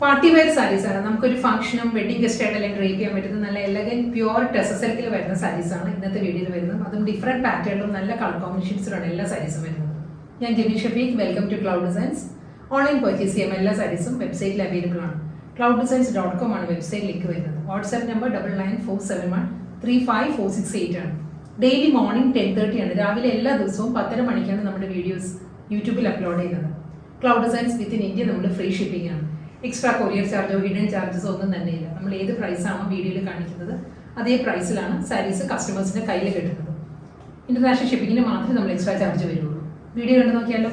Party wear saris ആണ്. നമുക്കൊരു ഫംഗ്ഷനും വെഡിങ് ഗസ്റ്റ് ആയിട്ടെല്ലാം ഡ്രേപ്പ് ചെയ്യാൻ പറ്റുന്ന നല്ല എലഗന്റ് പ്യുവർ ടെസർ സിൽക്കിൽ വരുന്ന സാരീസ് ആണ് ഇന്നത്തെ വീഡിയോയിൽ വരുന്നത്. അതും ഡിഫറെന്റ് പാറ്റേണിലും നല്ല കളർ കോമ്പിനേഷൻസിലാണ് എല്ലാ സാരീസും വരുന്നത്. ഞാൻ Jibi Shafeeq, welcome to Cloud Designs. Online purchase ചെയ്യാൻ എല്ലാ സാരീസും വെബ്സൈറ്റിൽ അവൈലബിൾ ആണ്. clouddesigns.com ആണ് വെബ്സൈറ്റ് ലിങ്ക് വരുന്നത്. വാട്സ്ആപ്പ് നമ്പർ 9947135468 ആണ്. ഡെയിലി മോർണിംഗ് 10:30 ആണ്. രാവിലെ എല്ലാ ദിവസവും 10:30 മണിക്കാണ് നമ്മുടെ വീഡിയോസ് യൂട്യൂബിൽ അപ്ലോഡ് ചെയ്യുന്നത്. ക്ലൗഡ് ഡിസൈൻസ് വിത്തിൻ ഇന്ത്യ നമ്മൾ ഫ്രീ ഷിപ്പിംഗ് ആണ്. എക്സ്ട്രാ കൊറിയർ ചാർജോ ഹിഡൻ ചാർജസോ ഒന്നും തന്നെയില്ല. നമ്മൾ ഏത് പ്രൈസാണോ വീഡിയോയിൽ കാണിക്കുന്നത് അതേ പ്രൈസിലാണ് സാരീസ് കസ്റ്റമേഴ്സിന്റെ കയ്യിൽ കിട്ടുന്നത്. ഇന്റർനാഷണൽ ഷിപ്പിങ്ങിന് മാത്രമേ നമ്മൾ എക്സ്ട്രാ ചാർജ് വരുള്ളൂ. വീഡിയോ കണ്ടു നോക്കിയാലോ.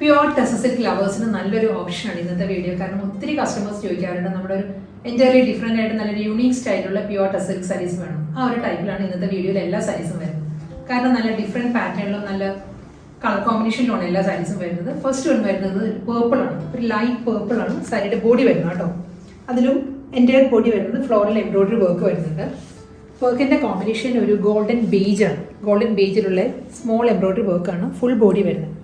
പ്യുവർ ടെസർ സിൽക്ക് ലവേഴ്സിന് നല്ലൊരു ഓപ്ഷനാണ് ഇന്നത്തെ വീഡിയോ. കാരണം ഒത്തിരി കസ്റ്റമേഴ്സ് ചോദിക്കാറുണ്ട് നമ്മുടെ ഒരു എൻറ്റയർലി ഡിഫറെൻ്റ് ആയിട്ട് നല്ലൊരു യൂണീക് സ്റ്റൈലുള്ള പ്യുവർ ടെസർ സിൽക്ക് സാരീസ് വേണം. ആ ഒരു ടൈപ്പിലാണ് ഇന്നത്തെ വീഡിയോയിൽ എല്ലാ സാരീസും വരുന്നത്. കാരണം നല്ല ഡിഫറെൻറ്റ് പാറ്റേണിലും നല്ല കളർ കോമ്പിനേഷനിലാണ് എല്ലാ സാരീസും വരുന്നത്. ഫസ്റ്റ് വൺ വരുന്നത് പേർപ്പിൾ ആണ്. ഒരു ലൈറ്റ് പേർപ്പിൾ ആണ് സാരിയുടെ ബോഡി വരുന്നത് കേട്ടോ. അതിലും എൻറ്റയർ ബോഡി വരുന്നത് ഫ്ലോറൽ എംബ്രോയിഡറി വർക്ക് വരുന്നുണ്ട്. വർക്കിൻ്റെ കോമ്പിനേഷൻ ഒരു ഗോൾഡൻ ബേജ് ആണ്. ഗോൾഡൻ ബേജിലുള്ള സ്മോൾ എംബ്രോയിഡറി വർക്കാണ് ഫുൾ ബോഡി വരുന്നത്.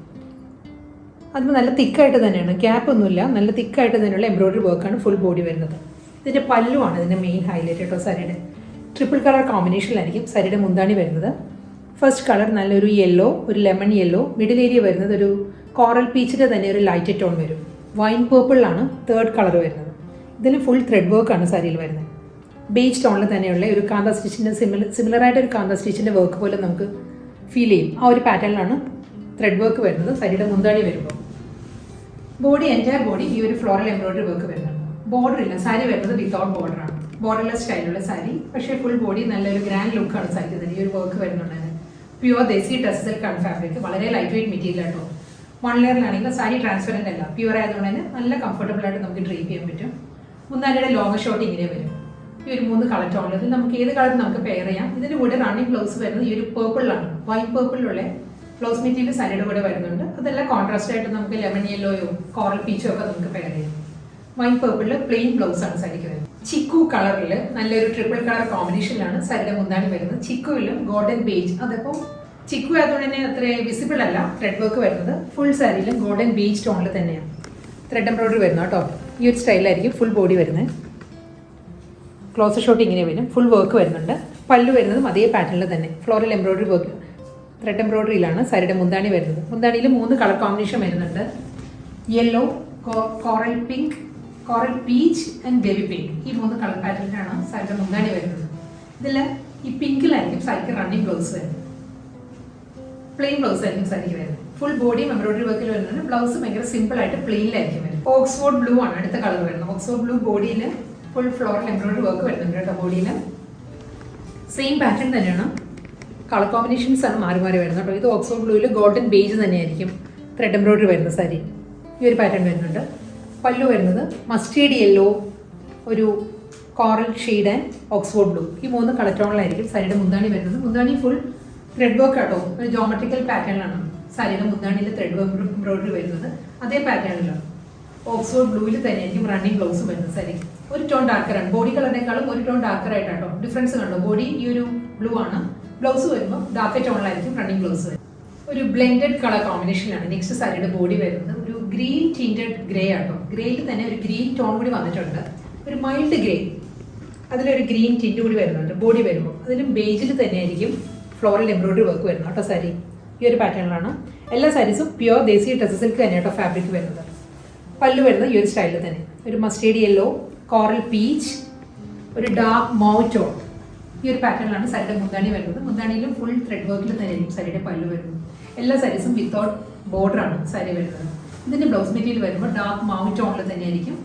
അത് നല്ല തിക്കായിട്ട് തന്നെയാണ്, ഗ്യാപ്പ് ഒന്നുമില്ല, നല്ല തിക്കായിട്ട് തന്നെയുള്ള എംബ്രോയിഡറി വർക്കാണ് ഫുൾ ബോഡി വരുന്നത്. ഇതിൻ്റെ പല്ലുവാണ് ഇതിൻ്റെ മെയിൻ ഹൈലൈറ്റ് കേട്ടോ. സാരിയുടെ ട്രിപ്പിൾ കളർ കോമ്പിനേഷനിലായിരിക്കും സാരിയുടെ മുന്താണി വരുന്നത്. ഫസ്റ്റ് കളർ നല്ലൊരു യെല്ലോ, ഒരു ലെമൺ യെല്ലോ, മിഡിൽ ഏരിയ വരുന്നത് ഒരു കോറൽ പീച്ചിൻ്റെ തന്നെ ഒരു ലൈറ്റ് ടോൺ വരും. വൈൻ പേർപ്പിളാണ് തേർഡ് കളർ വരുന്നത്. ഇതിന് ഫുൾ ത്രെഡ് വർക്കാണ് സാരിയിൽ വരുന്നത്. ബേജ് ടോണിൽ തന്നെയുള്ള ഒരു കാന്ത സ്റ്റിച്ചിൻ്റെ സിമിലറായിട്ട് ഒരു കാന്ത സ്റ്റിച്ചിൻ്റെ വർക്ക് പോലെ നമുക്ക് ഫീൽ ചെയ്യും. ആ ഒരു പാറ്റേണിലാണ് ത്രെഡ് വർക്ക് വരുന്നത് സാരിയുടെ മുന്താണി വരുമ്പോൾ. ബോഡി എൻറ്റയർ ബോഡി ഈ ഒരു ഫ്ലോറൽ എംബ്രോയിഡറി വർക്ക് വരുന്നുണ്ട്. ബോർഡർ ഇല്ല, സാരി വരുന്നത് വിത്തൗട്ട് ബോർഡറാണ്. ബോർഡർലെസ് സ്റ്റൈലുള്ള സാരി, പക്ഷേ ഫുൾ ബോഡി നല്ലൊരു ഗ്രാൻഡ് ലുക്കാണ് സാരിക്കുന്നത്. ഈ ഒരു വർക്ക് വരുന്നുണ്ട്. പ്യുവർ ദേശി ടെസർ സിൽക്ക് ആണ് ഫാബ്രിക്. വളരെ ലൈറ്റ് വെയിറ്റ് മെറ്റീരിയൽ ആട്ടോ. 1 ലെയറിലാണെങ്കിൽ സാരി ട്രാൻസ്പെറൻറ്റ് അല്ല, പ്യുവർ ആയതുകൊണ്ട് തന്നെ നല്ല കംഫർട്ടബിൾ ആയിട്ട് നമുക്ക് ഡ്രേപ്പ് ചെയ്യാൻ പറ്റും. മുന്താനിയുടെ ലോങ് ഷോട്ട് ഇങ്ങനെ വരും. ഈ ഒരു 3 കളർ ടോണിൽ നമുക്ക് ഏത് കളർ നമുക്ക് പെയർ ചെയ്യാം. ഇതിൻ്റെ കൂടെ റണ്ണിങ് ബ്ലൗസ് വരുന്നത് ഈ ഒരു പേർപ്പിളിലാണ്. വൈറ്റ് പേർപ്പിളിലുള്ള ബ്ലൗസ് മെറ്റീരിയൽ സാരിയുടെ കൂടെ വരുന്നുണ്ട്. അതെല്ലാം കോൺട്രാസ്റ്റ് ആയിട്ട് നമുക്ക് ലെമൺ യെല്ലോയോ കോറൽ പീച്ചോ ഒക്കെ നമുക്ക് പെയർ ചെയ്യാം. വൈൻ പേർപ്പിളിൽ പ്ലെയിൻ ബ്ലൗസ് ആണ് സാരിക്ക് വരുന്നത്. ചിക്കു കളറിൽ നല്ലൊരു ട്രിപ്പിൾ കളർ കോമ്പിനേഷനിലാണ് സാരിയുടെ മുന്താണി വരുന്നത്. ചിക്കുവിലും ഗോൾഡൻ ബേജ്, അതിപ്പോൾ ചിക്കു ആയതുകൊണ്ട് തന്നെ അത്ര വിസിബിൾ അല്ല ത്രെഡ് വർക്ക് വരുന്നത്. ഫുൾ സാരിയിലും ഗോൾഡൻ ബേജ് ടോണിൽ തന്നെയാണ് ത്രെഡ് എംബ്രോയിഡറി വരുന്നത് കേട്ടോ. ഈ ഒരു സ്റ്റൈലായിരിക്കും ഫുൾ ബോഡി വരുന്നത്. ക്ലോസർ ഷോട്ട് ഇങ്ങനെ വരും. ഫുൾ വർക്ക് വരുന്നുണ്ട്. പല്ലു വരുന്നതും അതേ പാറ്റേണിൽ തന്നെ ഫ്ലോറൽ എംബ്രോയിഡറി വർക്ക് ത്രെഡ് എംബ്രോയിഡറിയിലാണ് സാരിയുടെ മുന്താണി വരുന്നത്. മുന്താണിയിൽ 3 കളർ കോമ്പിനേഷൻ വരുന്നുണ്ട്. Yellow, coral pink, coral peach and baby pink. ഈ 3 കളർ പാറ്റേണിലാണ് സാരിയുടെ മുന്താണി വരുന്നത്. ഇതിൽ ഈ പിങ്കിലായിരിക്കും സാരിക്ക് റണ്ണിങ് ബ്ലൗസ് വരുന്നത്. പ്ലെയിൻ ബ്ലൗസ് ആയിരിക്കും സാരിക്ക് വരുന്നത്. ഫുൾ ബോഡിയും എംബ്രോയിഡറി വർക്കിൽ വരുന്നത്. ബ്ലൗസ് ഭയങ്കര സിമ്പിൾ ആയിട്ട് പ്ലെയിനിലായിരിക്കും വരുന്നത്. ഓക്സ്ഫോർഡ് ബ്ലൂ ആണ് അടുത്ത കളർ വരുന്നത്. ഓക്സ്ഫോർഡ് ബ്ലൂ ബോഡിയിൽ ഫുൾ ഫ്ലോറൽ എംബ്രോയിഡറി വർക്ക് വരുന്നുണ്ട് കേട്ടോ. ബോഡിയിൽ സെയിം പാറ്റേൺ തന്നെയാണ്. കളർ കോമ്പിനേഷൻസ് ആണ് മാറി മാറി വരുന്നത് കേട്ടോ. ഇത് ഓക്സ്ഫോർഡ് ബ്ലൂവിൽ ഗോൾഡൻ ബേജ് തന്നെയായിരിക്കും ത്രെഡ് എംബ്രോയിഡറി വരുന്ന സാരി. ഈ ഒരു പാറ്റേൺ വരുന്നുണ്ട്. പല്ലു വരുന്നത് മസ്റ്റേർഡ് യെല്ലോ, ഒരു coral shade and Oxford blue. ഈ 3 കളർ ടോണിലായിരിക്കും സാരിയുടെ മുന്താണി വരുന്നത്. മുന്താണി ഫുൾ ത്രെഡ് വർക്ക് ആട്ടോ. ഒരു ജോമെട്രിക്കൽ പാറ്റേണിലാണ് സാരിയുടെ മുന്താണിയിൽ ത്രെഡ് വർക്ക് എംബ്രോയിഡറി വരുന്നത്. അതേ പാറ്റേണിലാണ് ഓക്സ്ഫോർഡ് ബ്ലൂവിൽ തന്നെയായിരിക്കും റണ്ണിങ് ബ്ലൗസും വരുന്നത്. സാരി ഒരു ടോൺ ഡാർക്കറാണ്. ബോഡി കളറിനേക്കാളും ഒരു ടോൺ ഡാർക്കർ ആയിട്ടാട്ടോ. ഡിഫറൻസ് കണ്ടോ? ബോഡി ഈ ഒരു ബ്ലൂ ആണ്, ബ്ലൗസ് വരുമ്പോൾ ഡാർക്ക് ടോണിലായിരിക്കും റണ്ണിങ് ബ്ലൗസ് വരും. ഒരു ബ്ലെൻഡഡ് കളർ കോമ്പിനേഷനാണ് നെക്സ്റ്റ് സാരിയുടെ ബോഡി വരുന്നത്. ഒരു ഗ്രീൻ ടിൻറ്റഡ് ഗ്രേ ആട്ടോ. ഗ്രേയിൽ തന്നെ ഒരു ഗ്രീൻ ടോൺ കൂടി വന്നിട്ടുണ്ട്. ഒരു മൈൽഡ് ഗ്രേ, അതിലൊരു ഗ്രീൻ ടിൻറ്റ് കൂടി വരുന്നുണ്ട് ബോഡി വരുമ്പോൾ. അതിലും ബേജിൽ തന്നെയായിരിക്കും ഫ്ലോറൽ എംബ്രോയിഡറി വർക്ക് വരുന്നത് കേട്ടോ. സാരി ഈ ഒരു പാറ്റേണിലാണ്. എല്ലാ സാരീസും പ്യുവർ ദേശീയ ടെസർ സിൽക്ക് തന്നെ കേട്ടോ ഫാബ്രിക് വരുന്നത്. പല്ലു വരുന്നത് ഈ ഒരു സ്റ്റൈലിൽ തന്നെ ഒരു മസ്റ്റേർഡ് യെല്ലോ, കോറൽ പീച്ച്, ഒരു ഡാർക്ക് മൗ ടോൺ. ഈ ഒരു പാറ്റേണിലാണ് സാരിയുടെ മുന്താണി വരുന്നത്. മുന്താണിയിലും ഫുൾ ത്രെഡ് വർക്കിൽ തന്നെയായിരിക്കും സാരിയുടെ പല്ലു വരുന്നത്. എല്ലാ സാരീസും വിത്തൗട്ട് ബോർഡറാണ് സാരി വരുന്നത്. ഇതിൻ്റെ ബ്ലൗസ് മെറ്റീരിയൽ വരുമ്പോൾ ഡാർക്ക് മൗ ടോണിൽ തന്നെയായിരിക്കും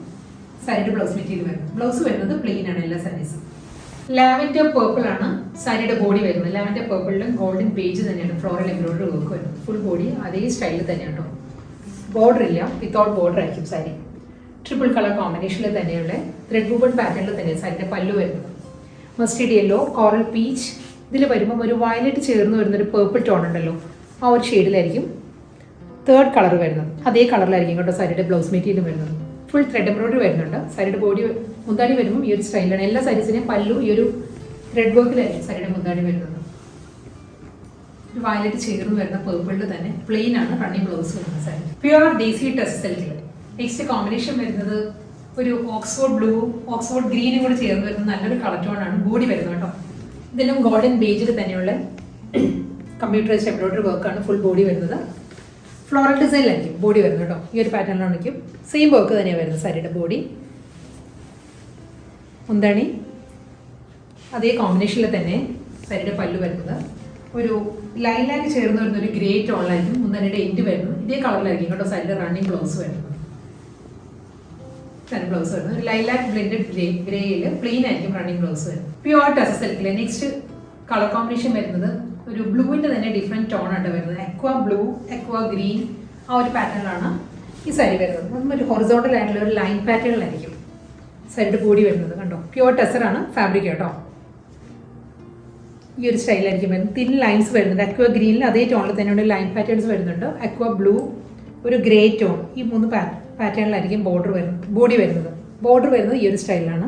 സാരിയുടെ ബ്ലൗസ് മെറ്റീരിയൽ വരുന്നത്. ബ്ലൗസ് വരുന്നത് പ്ലെയിൻ ആണ് എല്ലാ സാരീസും. ലാവൻഡർ പേർപ്പിൾ ആണ് സാരിയുടെ ബോഡി വരുന്നത്. ലാവൻഡർ പേർപ്പിളിലും ഗോൾഡൻ ബേജ് തന്നെയാണ് ഫ്ലോറൽ എംബ്രോയിഡറി വർക്ക് വരുന്നത്. ഫുൾ ബോഡി അതേ സ്റ്റൈലിൽ തന്നെയാണ് കേട്ടോ. ബോർഡർ ഇല്ല, വിത്തൗട്ട് ബോർഡർ ആയിരിക്കും സാരി. ട്രിപ്പിൾ കളർ കോമ്പിനേഷനിൽ തന്നെയുള്ള ത്രെഡ് വൂവൺ പാറ്റേണിൽ തന്നെയാണ് സാരിയുടെ പല്ലു വരുന്നത്. മസ്റ്റേർഡ് യെല്ലോ, കോറൽ പീച്ച്, ഇതിൽ വരുമ്പം ഒരു വയലറ്റ് ചേർന്ന് വരുന്നൊരു പേർപ്പിൾ ടോൺ ഉണ്ടല്ലോ, ആ ഒരു ഷെയ്ഡിലായിരിക്കും തേർഡ് കളർ വരുന്നത്. അതേ കളറിലായിരിക്കും കേട്ടോ സാരിയുടെ ബ്ലൗസ് മെറ്റീരിയൽ വരുന്നത്. ഫുൾ ത്രെഡ് എംബ്രോയിഡറി വരുന്നുണ്ട്. സാരിയുടെ ബോഡി മുന്താണി വരുമ്പോൾ ഈ ഒരു സ്റ്റൈലാണ്. എല്ലാ സാരീസിനെയും പല്ലു ഈ ഒരു ത്രെഡ് വർക്കിലായിരിക്കും സാരിയുടെ മുന്താണി വരുന്നത്. ഒരു വയലറ്റ് ചേർന്ന് വരുന്ന പേർപ്പിളിൽ തന്നെ പ്ലെയിൻ ആണ് റണ്ണിങ് ബ്ലൗസ് വരുന്ന സാരി. പ്യുവർ ദേശി ടെസ് സിൽക്കിൽ നെക്സ്റ്റ് കോമ്പിനേഷൻ വരുന്നത് ഒരു ഓക്സ്ഫോർഡ് ബ്ലൂ ഓക്സ്ഫോർഡ് ഗ്രീനും കൂടെ ചേർന്ന് വരുന്ന നല്ലൊരു കളർ ടോണാണ് ബോഡി വരുന്നത് കേട്ടോ. ഇതിലും ഗോൾഡൻ ബേജിൽ തന്നെയുള്ള കമ്പ്യൂട്ടറൈസ്ഡ് എംബ്രോയിഡറി വർക്കാണ് ഫുൾ ബോഡി വരുന്നത്. ഫ്ലോറൽ ഡിസൈനിലായിരിക്കും ബോഡി വരുന്നത് കേട്ടോ. ഈ ഒരു പാറ്റേണിലാണെങ്കിൽ സെയിം വർക്ക് തന്നെയാണ് വരുന്നത് സാരിയുടെ ബോഡി. മുന്താണി അതേ കോമ്പിനേഷനിൽ തന്നെ സാരിയുടെ പല്ലു വരുന്നത് ഒരു ലൈലാക്ക് ചേർന്ന് വരുന്ന ഒരു ഗ്രേ ടോണിലായിരിക്കും മുന്താണിയുടെ എൻഡ് വരുന്നത്. ഇതേ കളറിലായിരിക്കും കേട്ടോ സാരിയുടെ റണ്ണിങ് ബ്ലൗസ് വരുന്നത്. ബ്ലൗസ് വരുന്നത് ഒരു ലൈലാക്ക് ബ്ലെൻഡഡ് ഗ്രേയിൽ പ്ലെയിൻ ആയിരിക്കും റണ്ണിങ് ബ്ലൗസ് വരുന്നത്. പ്യുവർ ടസർ സിൽക്കിലെ നെക്സ്റ്റ് കളർ കോമ്പിനേഷൻ വരുന്നത് ഒരു ബ്ലൂവിൻ്റെ തന്നെ ഡിഫറെൻറ്റ് ടോണാണ് വരുന്നത്. എക്വാ ബ്ലൂ എക്വാ ഗ്രീൻ ആ ഒരു പാറ്റേണിലാണ് ഈ സാരി വരുന്നത്. അതും ഒരു ഹൊറിസോണ്ടൽ ആയിട്ടുള്ള ഒരു ലൈൻ പാറ്റേണിലായിരിക്കും സാരിയുടെ ബോഡി വരുന്നത്. കണ്ടോ പ്യുവർ ടെസറാണ് ഫാബ്രിക് കേട്ടോ. ഈ ഒരു സ്റ്റൈലായിരിക്കും വരുന്നത്. തിൻ ലൈൻസ് വരുന്നുണ്ട്. അക്വ ഗ്രീനിൽ അതേ ടോണിൽ തന്നെയുള്ള ലൈൻ പാറ്റേൺസ് വരുന്നുണ്ട്. അക്വ ബ്ലൂ ഒരു ഗ്രേ ടോൺ ഈ 3 പാറ്റേണിലായിരിക്കും ബോർഡർ വരുന്നത് ബോഡി വരുന്നത്. ബോർഡർ വരുന്നത് ഈ ഒരു സ്റ്റൈലാണ്.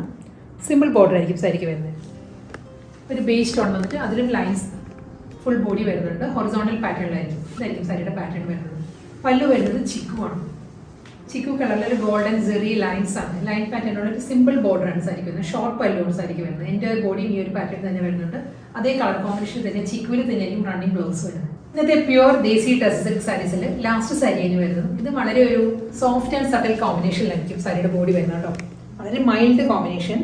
സിമ്പിൾ ബോർഡർ ആയിരിക്കും സാരിക്ക് വരുന്നത്. ഒരു ബേസ് ടോൺ വന്നിട്ട് അതിലും ലൈൻസ് ഫുൾ ബോഡി വരുന്നുണ്ട്. ഹൊറിസോണ്ടൽ പാറ്റേണിലായിരിക്കും. ഇതായിരിക്കും സാരിയുടെ പാറ്റേൺ വരുന്നത്. പല്ലു വരുന്നത് ചിക്കു ആണ്. ചിക്കു കളറിൽ ഒരു ഗോൾഡൻ സെറി ലൈൻസ് ആണ്. ലൈൻ പാറ്റേണുള്ള ഒരു സിമ്പിൾ ബോർഡറാണ് സാരിക്ക് വരുന്നത്. ഷോർട്ട് പല്ലുമാണ് സാരിക്ക് വരുന്നത്. എൻ്റെ ബോഡിയും ഈ ഒരു പാറ്റേൺ തന്നെ വരുന്നുണ്ട്. അതേ കളർ കോമ്പിനേഷൻ തന്നെ ചിക്കുവിൽ തന്നെയായിരിക്കും റണ്ണിങ് ബ്ലൗസ് വരുന്നത്. ഇന്നത്തെ പ്യുവർ ദേശി ടെസ് സിൽക്ക് സാരീസിൽ ലാസ്റ്റ് സാരിയാണ് വരുന്നത്. ഇത് വളരെ ഒരു സോഫ്റ്റ് ആൻഡ് സട്ടൽ കോമ്പിനേഷനിലായിരിക്കും സാരിയുടെ ബോഡി വരുന്നത് കേട്ടോ. വളരെ മൈൽഡ് കോമ്പിനേഷൻ.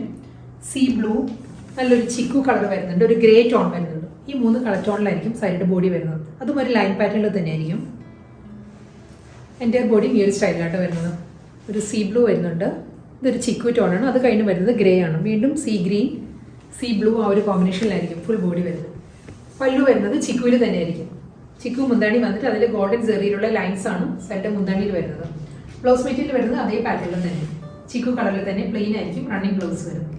സീ ബ്ലൂ നല്ലൊരു ചിക്കു കളർ വരുന്നുണ്ട്. ഒരു ഗ്രേ ടോൺ വരുന്നുണ്ട്. ഈ 3 കളർ ടോണിലായിരിക്കും സാരിയുടെ ബോഡി വരുന്നത്. അതും ഒരു ലൈൻ പാറ്റേണിൽ തന്നെയായിരിക്കും. എൻ്റെ ബോഡി ഈ ഒരു സ്റ്റൈലിലായിട്ട് വരുന്നത്. ഒരു സീ ബ്ലൂ വരുന്നുണ്ട്. ഇതൊരു ചിക്കു ടോണാണ്. അത് കഴിഞ്ഞ് വരുന്നത് ഗ്രേ ആണ്. വീണ്ടും സീ ഗ്രീൻ സീ ബ്ലൂ ആ ഒരു കോമ്പിനേഷനിലായിരിക്കും ഫുൾ ബോഡി വരുന്നത്. പല്ലു വരുന്നത് ചിക്കുവിൽ തന്നെയായിരിക്കും. ചിക്കു മുന്താണി വന്നിട്ട് അതിൽ ഗോൾഡൻ സെറിയിലുള്ള ലൈൻസ് ആണ് സാരിയുടെ മുന്താണിയിൽ വരുന്നത്. ബ്ലൗസ് മെറ്റീരിയൽ വരുന്നത് അതേ പാറ്റേണിൽ തന്നെ ചിക്കു കളറിൽ തന്നെ പ്ലെയിൻ ആയിരിക്കും റണ്ണിങ് ബ്ലൗസ് വരുന്നത്.